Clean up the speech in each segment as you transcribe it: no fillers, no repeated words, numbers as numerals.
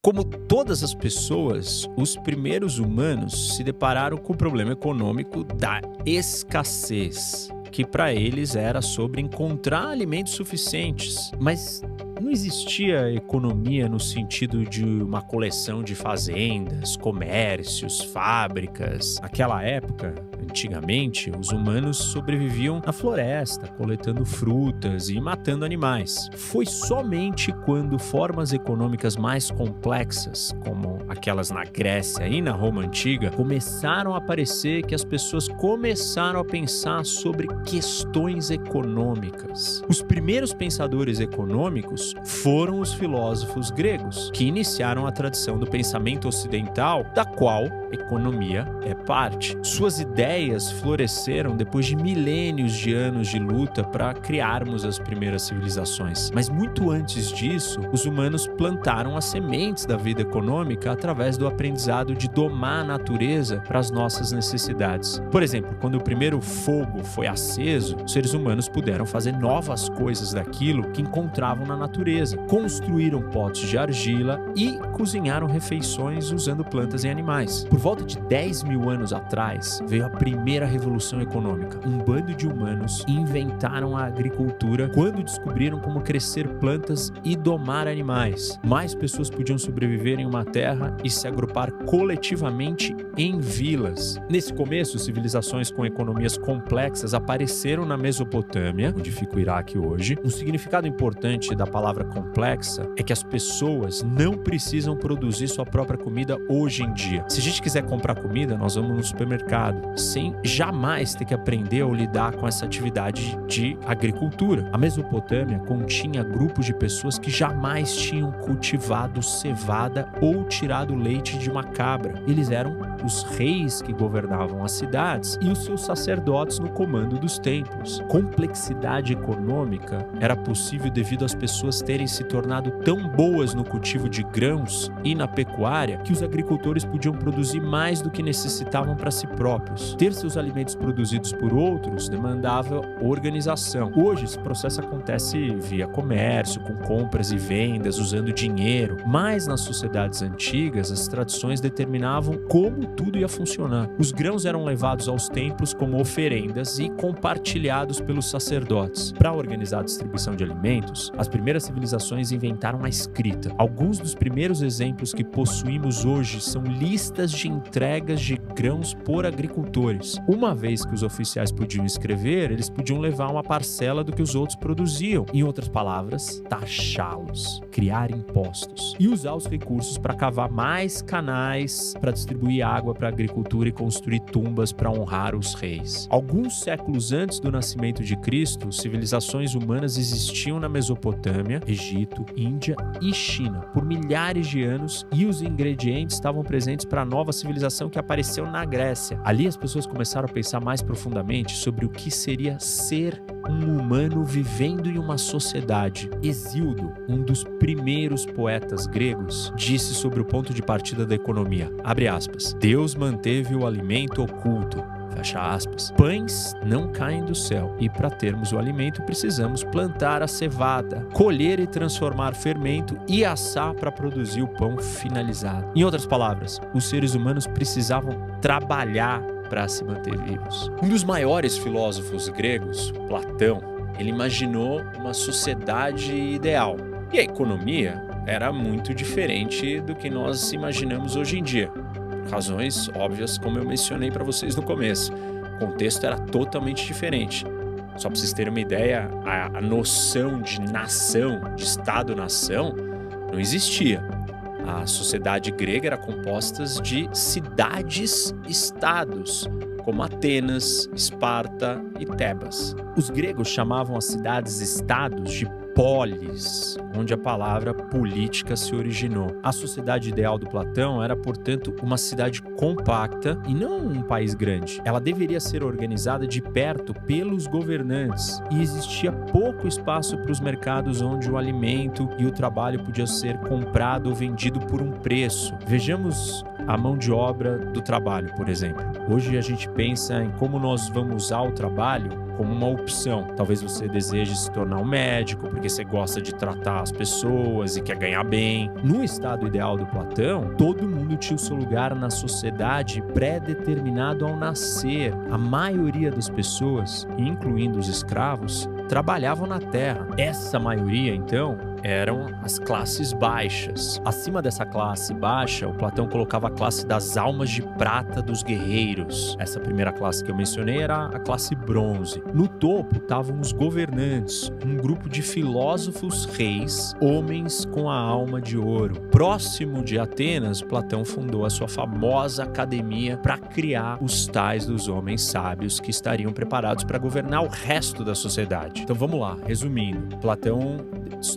Como todas as pessoas, os primeiros humanos se depararam com o problema econômico da escassez, que para eles era sobre encontrar alimentos suficientes. Mas não existia economia no sentido de uma coleção de fazendas, comércios, fábricas. Naquela época, antigamente, os humanos sobreviviam na floresta, coletando frutas e matando animais. Foi somente quando formas econômicas mais complexas, como aquelas na Grécia e na Roma Antiga, começaram a aparecer que as pessoas começaram a pensar sobre questões econômicas. Os primeiros pensadores econômicos foram os filósofos gregos, que iniciaram a tradição do pensamento ocidental, da qual economia é parte. Suas ideias floresceram depois de milênios de anos de luta para criarmos as primeiras civilizações. Mas muito antes disso, os humanos plantaram as sementes da vida econômica através do aprendizado de domar a natureza para as nossas necessidades. Por exemplo, quando o primeiro fogo foi aceso, os seres humanos puderam fazer novas coisas daquilo que encontravam na natureza. Construíram potes de argila e cozinharam refeições usando plantas e animais. Por volta de 10 mil anos atrás, veio a primeira revolução econômica. Um bando de humanos inventaram a agricultura quando descobriram como crescer plantas e domar animais. Mais pessoas podiam sobreviver em uma terra e se agrupar coletivamente em vilas. Nesse começo, civilizações com economias complexas apareceram na Mesopotâmia, onde fica o Iraque hoje. Um significado importante da palavra complexa é que as pessoas não precisam produzir sua própria comida hoje em dia. Se a gente quiser comprar comida, nós vamos no supermercado, sem jamais ter que aprender ou lidar com essa atividade de agricultura. A Mesopotâmia continha grupos de pessoas que jamais tinham cultivado cevada ou tirado leite de uma cabra. Eles eram os reis que governavam as cidades e os seus sacerdotes no comando dos templos. Complexidade econômica era possível devido às pessoas terem se tornado tão boas no cultivo de grãos e na pecuária que os agricultores podiam produzir mais do que necessitavam para si próprios. Ter seus alimentos produzidos por outros demandava organização. Hoje, esse processo acontece via comércio, com compras e vendas, usando dinheiro. Mas nas sociedades antigas, as tradições determinavam como tudo ia funcionar. Os grãos eram levados aos templos como oferendas e compartilhados pelos sacerdotes. Para organizar a distribuição de alimentos, as primeiras civilizações inventaram a escrita. Alguns dos primeiros exemplos que possuímos hoje são listas de entregas de grãos por agricultores. Uma vez que os oficiais podiam escrever, eles podiam levar uma parcela do que os outros produziam. Em outras palavras, taxá-los, criar impostos e usar os recursos para cavar mais canais, para distribuir água para a agricultura e construir tumbas para honrar os reis. Alguns séculos antes do nascimento de Cristo, civilizações humanas existiam na Mesopotâmia, Egito, Índia e China por milhares de anos, e os ingredientes estavam presentes para a nova civilização que apareceu na Grécia. Ali as pessoas começaram a pensar mais profundamente sobre o que seria ser um humano vivendo em uma sociedade. Hesíodo, um dos primeiros poetas gregos, disse sobre o ponto de partida da economia, abre aspas, Deus manteve o alimento oculto, fecha aspas. Pães não caem do céu e para termos o alimento precisamos plantar a cevada, colher e transformar fermento e assar para produzir o pão finalizado. Em outras palavras, os seres humanos precisavam trabalhar para se manter vivos. Um dos maiores filósofos gregos, Platão, ele imaginou uma sociedade ideal. E a economia era muito diferente do que nós imaginamos hoje em dia. Razões óbvias, como eu mencionei para vocês no começo. O contexto era totalmente diferente. Só para vocês terem uma ideia, a noção de nação, de Estado-nação, não existia. A sociedade grega era composta de cidades-estados, como Atenas, Esparta e Tebas. Os gregos chamavam as cidades-estados de polis, onde a palavra política se originou. A sociedade ideal do Platão era, portanto, uma cidade compacta e não um país grande. Ela deveria ser organizada de perto pelos governantes e existia pouco espaço para os mercados onde o alimento e o trabalho podiam ser comprado ou vendido por um preço. Vejamos a mão de obra do trabalho, por exemplo. Hoje a gente pensa em como nós vamos usar o trabalho como uma opção. Talvez você deseje se tornar um médico porque você gosta de tratar as pessoas e quer ganhar bem. No estado ideal do Platão, todo mundo tinha o seu lugar na sociedade pré-determinado ao nascer. A maioria das pessoas, incluindo os escravos, trabalhavam na terra. Essa maioria, então, eram as classes baixas. Acima dessa classe baixa, o Platão colocava a classe das almas de prata dos guerreiros. Essa primeira classe que eu mencionei era a classe bronze. No topo estavam os governantes, um grupo de filósofos reis, homens com a alma de ouro. Próximo de Atenas, Platão fundou a sua famosa academia para criar os tais dos homens sábios que estariam preparados para governar o resto da sociedade. Então vamos lá, resumindo. Platão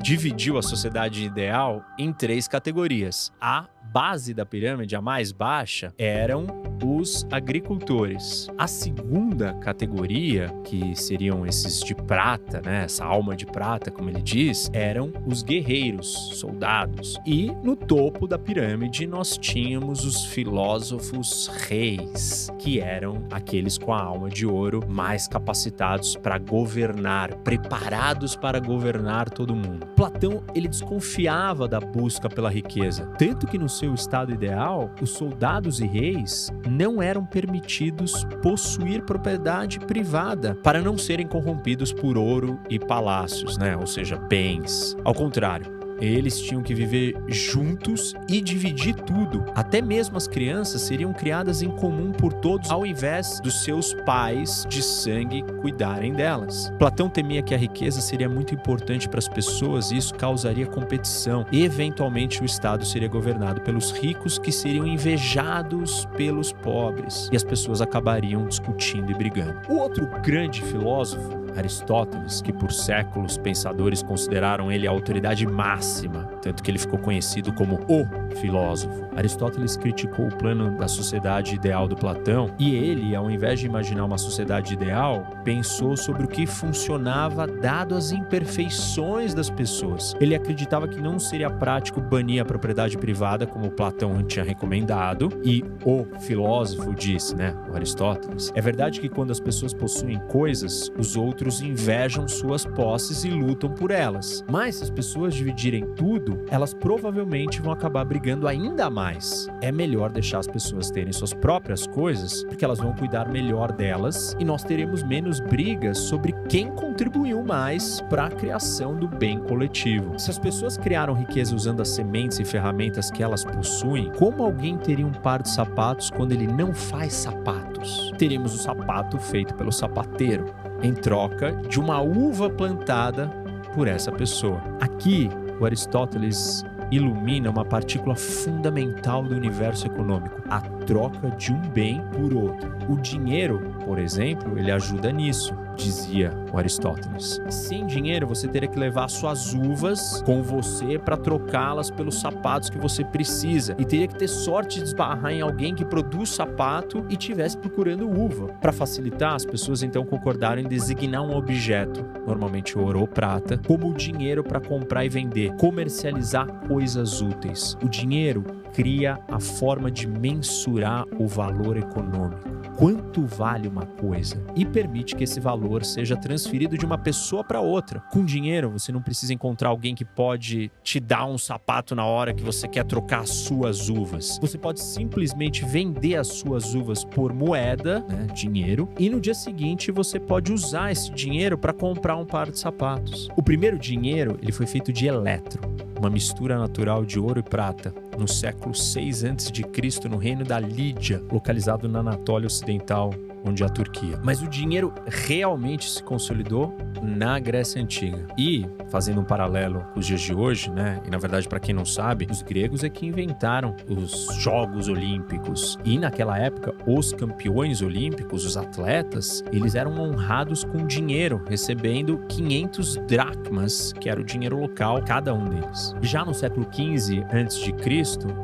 dividiu a sociedade ideal em 3 categorias. A base da pirâmide, a mais baixa, eram os agricultores. A segunda categoria, que seriam esses de prata, né, essa alma de prata, como ele diz, eram os guerreiros, soldados. E no topo da pirâmide nós tínhamos os filósofos reis, que eram aqueles com a alma de ouro, mais capacitados para governar, preparados para governar todo mundo. Platão, ele desconfiava da busca pela riqueza, tanto que no seu estado ideal, os soldados e reis não eram permitidos possuir propriedade privada para não serem corrompidos por ouro e palácios, né? Ou seja, bens. Ao contrário, eles tinham que viver juntos e dividir tudo. Até mesmo as crianças seriam criadas em comum por todos, ao invés dos seus pais de sangue cuidarem delas. Platão temia que a riqueza seria muito importante para as pessoas e isso causaria competição. Eventualmente, o Estado seria governado pelos ricos, que seriam invejados pelos pobres, e as pessoas acabariam discutindo e brigando. O outro grande filósofo, Aristóteles, que por séculos pensadores consideraram ele a autoridade máxima, tanto que ele ficou conhecido como o filósofo. Aristóteles criticou o plano da sociedade ideal do Platão e ele, ao invés de imaginar uma sociedade ideal, pensou sobre o que funcionava dado as imperfeições das pessoas. Ele acreditava que não seria prático banir a propriedade privada, como Platão tinha recomendado, e o filósofo disse, né, o Aristóteles, é verdade que quando as pessoas possuem coisas, os outros invejam suas posses e lutam por elas. Mas se as pessoas dividirem tudo, elas provavelmente vão acabar brigando ainda mais. É melhor deixar as pessoas terem suas próprias coisas, porque elas vão cuidar melhor delas e nós teremos menos brigas sobre quem contribuiu mais para a criação do bem coletivo. Se as pessoas criaram riqueza usando as sementes e ferramentas que elas possuem, como alguém teria um par de sapatos quando ele não faz sapatos? Teríamos o sapato feito pelo sapateiro, em troca de uma uva plantada por essa pessoa. Aqui, o Aristóteles ilumina uma partícula fundamental do universo econômico, a troca de um bem por outro. O dinheiro, por exemplo, ele ajuda nisso, dizia o Aristóteles. Sem dinheiro, você teria que levar suas uvas com você para trocá-las pelos sapatos que você precisa. E teria que ter sorte de esbarrar em alguém que produz sapato e estivesse procurando uva. Para facilitar, as pessoas então concordaram em designar um objeto, normalmente ouro ou prata, como o dinheiro para comprar e vender, comercializar coisas úteis. O dinheiro cria a forma de mensurar o valor econômico. Quanto vale uma coisa? E permite que esse valor seja transferido de uma pessoa para outra. Com dinheiro, você não precisa encontrar alguém que pode te dar um sapato na hora que você quer trocar as suas uvas. Você pode simplesmente vender as suas uvas por moeda, né, dinheiro, e no dia seguinte você pode usar esse dinheiro para comprar um par de sapatos. O primeiro dinheiro, ele foi feito de eletro, uma mistura natural de ouro e prata, no século 6 a.C., no reino da Lídia, localizado na Anatólia Ocidental, onde é a Turquia. Mas o dinheiro realmente se consolidou na Grécia Antiga. E, fazendo um paralelo com os dias de hoje, né? E na verdade, para quem não sabe, os gregos é que inventaram os Jogos Olímpicos. E naquela época, os campeões olímpicos, os atletas, eles eram honrados com dinheiro, recebendo 500 dracmas, que era o dinheiro local, cada um deles. Já no século XV a.C.,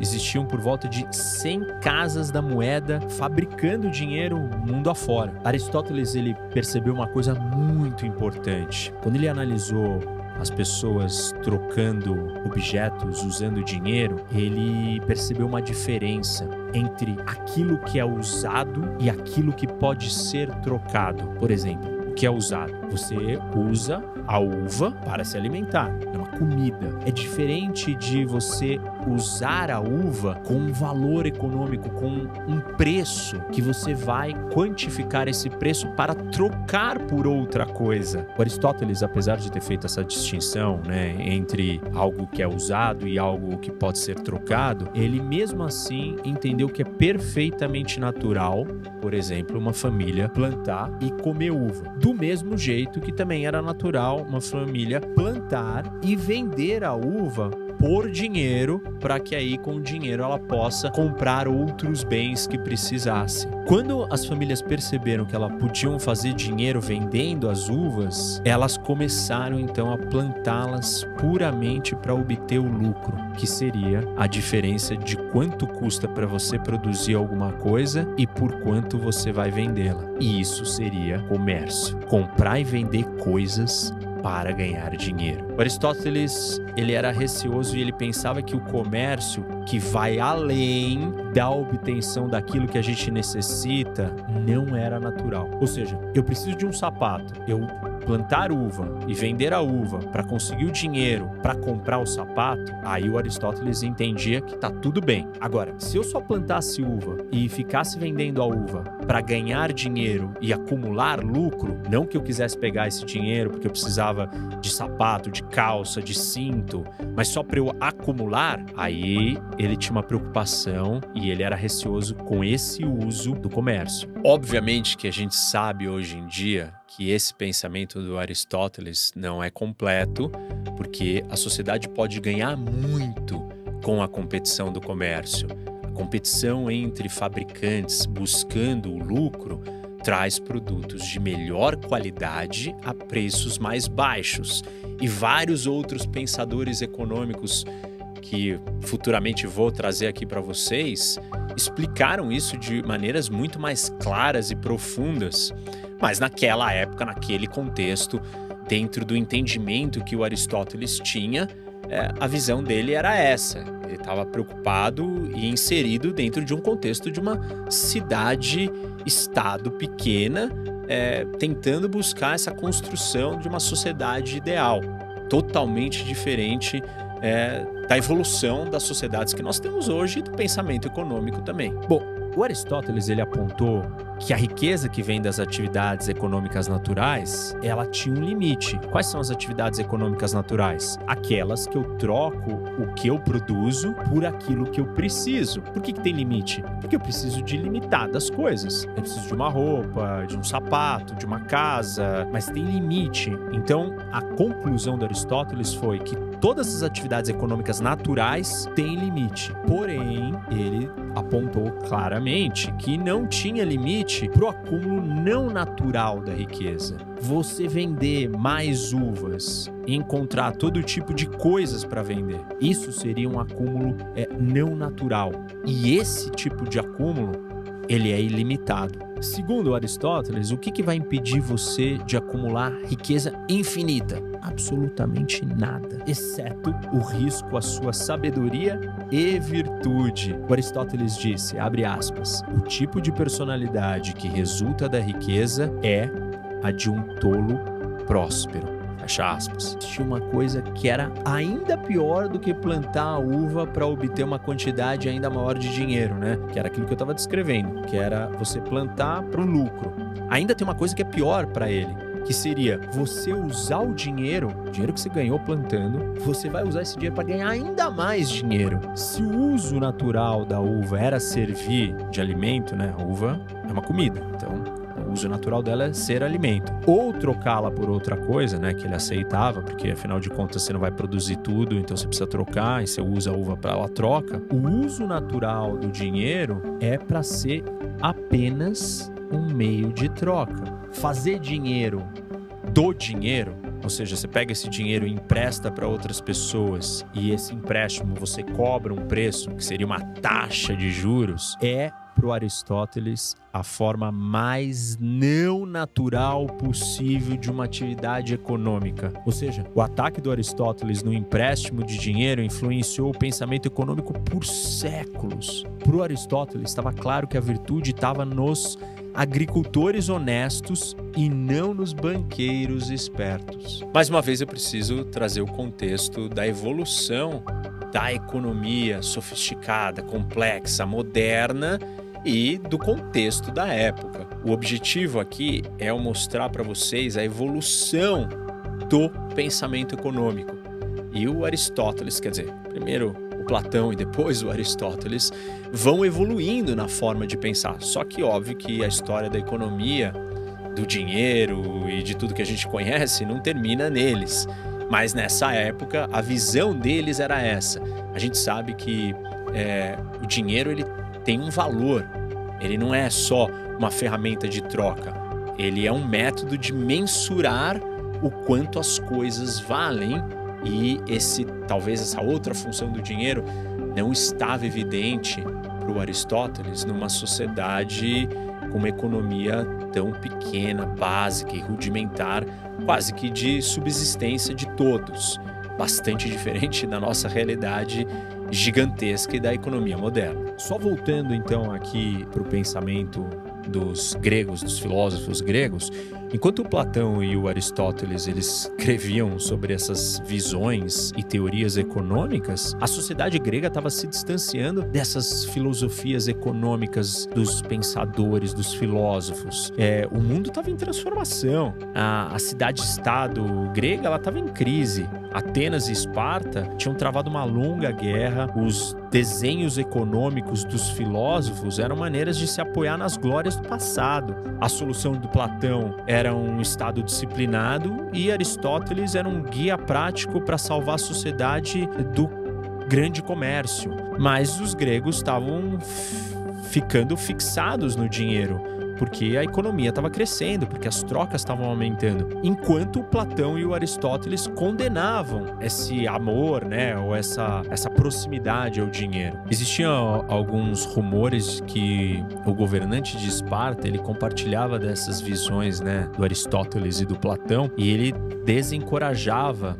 existiam por volta de 100 casas da moeda fabricando dinheiro mundo afora. Aristóteles, ele percebeu uma coisa muito importante. Quando ele analisou as pessoas trocando objetos, usando dinheiro, ele percebeu uma diferença entre aquilo que é usado e aquilo que pode ser trocado. Por exemplo, o que é usado? Você usa a uva para se alimentar, é uma comida. É diferente de você usar a uva com um valor econômico, com um preço que você vai quantificar esse preço para trocar por outra coisa. O Aristóteles, apesar de ter feito essa distinção, né, entre algo que é usado e algo que pode ser trocado, ele mesmo assim entendeu que é perfeitamente natural, por exemplo, uma família plantar e comer uva. Do mesmo jeito que também era natural uma família plantar e vender a uva por dinheiro, para que aí com o dinheiro ela possa comprar outros bens que precisasse. Quando as famílias perceberam que elas podiam fazer dinheiro vendendo as uvas, elas começaram então a plantá-las puramente para obter o lucro, que seria a diferença de quanto custa para você produzir alguma coisa e por quanto você vai vendê-la. E isso seria comércio, comprar e vender coisas para ganhar dinheiro. O Aristóteles, ele era receoso e ele pensava que o comércio, que vai além da obtenção daquilo que a gente necessita, não era natural. Ou seja, eu preciso de um sapato, eu plantar uva e vender a uva para conseguir o dinheiro para comprar o sapato, aí o Aristóteles entendia que tá tudo bem. Agora, se eu só plantasse uva e ficasse vendendo a uva para ganhar dinheiro e acumular lucro, não que eu quisesse pegar esse dinheiro porque eu precisava de sapato, de calça, de cinto, mas só para eu acumular, aí ele tinha uma preocupação e ele era receoso com esse uso do comércio. Obviamente que a gente sabe hoje em dia que esse pensamento do Aristóteles não é completo, porque a sociedade pode ganhar muito com a competição do comércio. A competição entre fabricantes buscando o lucro traz produtos de melhor qualidade a preços mais baixos. E vários outros pensadores econômicos que futuramente vou trazer aqui para vocês explicaram isso de maneiras muito mais claras e profundas. Mas naquela época, naquele contexto, dentro do entendimento que o Aristóteles tinha, a visão dele era essa. Ele estava preocupado e inserido dentro de um contexto de uma cidade-estado pequena, tentando buscar essa construção de uma sociedade ideal, totalmente diferente da evolução das sociedades que nós temos hoje e do pensamento econômico também. Bom, o Aristóteles ele apontou que a riqueza que vem das atividades econômicas naturais, ela tinha um limite. Quais são as atividades econômicas naturais? Aquelas que eu troco o que eu produzo por aquilo que eu preciso. Por que tem limite? Porque eu preciso de limitadas coisas. Eu preciso de uma roupa, de um sapato, de uma casa, mas tem limite. Então, a conclusão do Aristóteles foi que todas as atividades econômicas naturais têm limite. Porém, ele apontou claramente que não tinha limite para o acúmulo não natural da riqueza. Você vender mais uvas e encontrar todo tipo de coisas para vender, isso seria um acúmulo não natural. E esse tipo de acúmulo, ele é ilimitado. Segundo Aristóteles, o que vai impedir você de acumular riqueza infinita? Absolutamente nada, exceto o risco à sua sabedoria e virtude. O Aristóteles disse, abre aspas, o tipo de personalidade que resulta da riqueza é a de um tolo próspero. Fecha aspas. Tinha uma coisa que era ainda pior do que plantar a uva para obter uma quantidade ainda maior de dinheiro, né? Que era aquilo que eu estava descrevendo, que era você plantar para o lucro. Ainda tem uma coisa que é pior para ele, que seria você usar o dinheiro que você ganhou plantando, você vai usar esse dinheiro para ganhar ainda mais dinheiro. Se o uso natural da uva era servir de alimento, né? A uva é uma comida, então o uso natural dela é ser alimento. Ou trocá-la por outra coisa, né, que ele aceitava, porque afinal de contas você não vai produzir tudo, então você precisa trocar e você usa a uva para a troca. O uso natural do dinheiro é para ser apenas um meio de troca. Fazer dinheiro do dinheiro, ou seja, você pega esse dinheiro e empresta para outras pessoas e esse empréstimo você cobra um preço, que seria uma taxa de juros, para o Aristóteles a forma mais não natural possível de uma atividade econômica. Ou seja, o ataque do Aristóteles no empréstimo de dinheiro influenciou o pensamento econômico por séculos. Para o Aristóteles estava claro que a virtude estava nos agricultores honestos e não nos banqueiros espertos. Mais uma vez eu preciso trazer o contexto da evolução da economia sofisticada, complexa, moderna e do contexto da época. O objetivo aqui é eu mostrar para vocês a evolução do pensamento econômico. E o Aristóteles, quer dizer, primeiro o Platão e depois o Aristóteles, vão evoluindo na forma de pensar. Só que óbvio que a história da economia, do dinheiro e de tudo que a gente conhece não termina neles. Mas nessa época a visão deles era essa. A gente sabe que o dinheiro ele tem um valor. Ele não é só uma ferramenta de troca. Ele é um método de mensurar o quanto as coisas valem. E talvez essa outra função do dinheiro não estava evidente para o Aristóteles numa sociedade com uma economia tão pequena, básica e rudimentar, quase que de subsistência de todos. Bastante diferente da nossa realidade gigantesca e da economia moderna. Só voltando então aqui para o pensamento dos gregos, dos filósofos gregos, enquanto o Platão e o Aristóteles eles escreviam sobre essas visões e teorias econômicas, a sociedade grega estava se distanciando dessas filosofias econômicas dos pensadores, dos filósofos. O mundo estava em transformação. A cidade-estado grega ela estava em crise. Atenas e Esparta tinham travado uma longa guerra. Os desenhos econômicos dos filósofos eram maneiras de se apoiar nas glórias do passado. A solução do Platão era um Estado disciplinado e Aristóteles era um guia prático para salvar a sociedade do grande comércio. Mas os gregos estavam ficando fixados no dinheiro, porque a economia estava crescendo, porque as trocas estavam aumentando. Enquanto o Platão e o Aristóteles condenavam esse amor, né, ou essa proximidade ao dinheiro. Existiam alguns rumores que o governante de Esparta, ele compartilhava dessas visões, né, do Aristóteles e do Platão, e ele desencorajava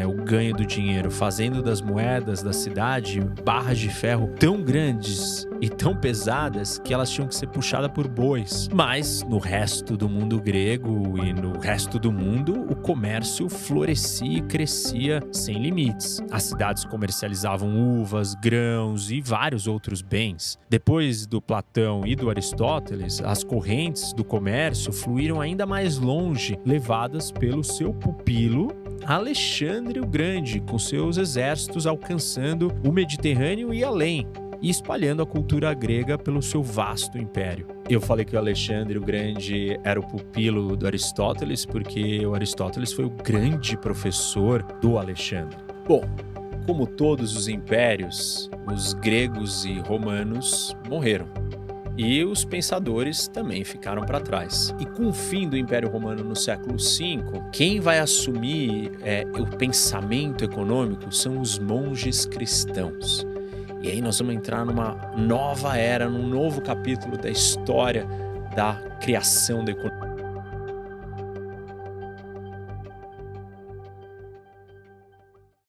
o ganho do dinheiro, fazendo das moedas da cidade barras de ferro tão grandes e tão pesadas que elas tinham que ser puxadas por bois. Mas no resto do mundo grego e no resto do mundo, o comércio florescia e crescia sem limites. As cidades comercializavam uvas, grãos e vários outros bens. Depois do Platão e do Aristóteles, as correntes do comércio fluíram ainda mais longe, levadas pelo seu pupilo Alexandre o Grande, com seus exércitos alcançando o Mediterrâneo e além, e espalhando a cultura grega pelo seu vasto império. Eu falei que o Alexandre o Grande era o pupilo do Aristóteles porque o Aristóteles foi o grande professor do Alexandre. Bom, como todos os impérios, os gregos e romanos morreram. E os pensadores também ficaram para trás. E com o fim do Império Romano no século V, quem vai assumir o pensamento econômico são os monges cristãos. E aí nós vamos entrar numa nova era, num novo capítulo da história da criação da economia.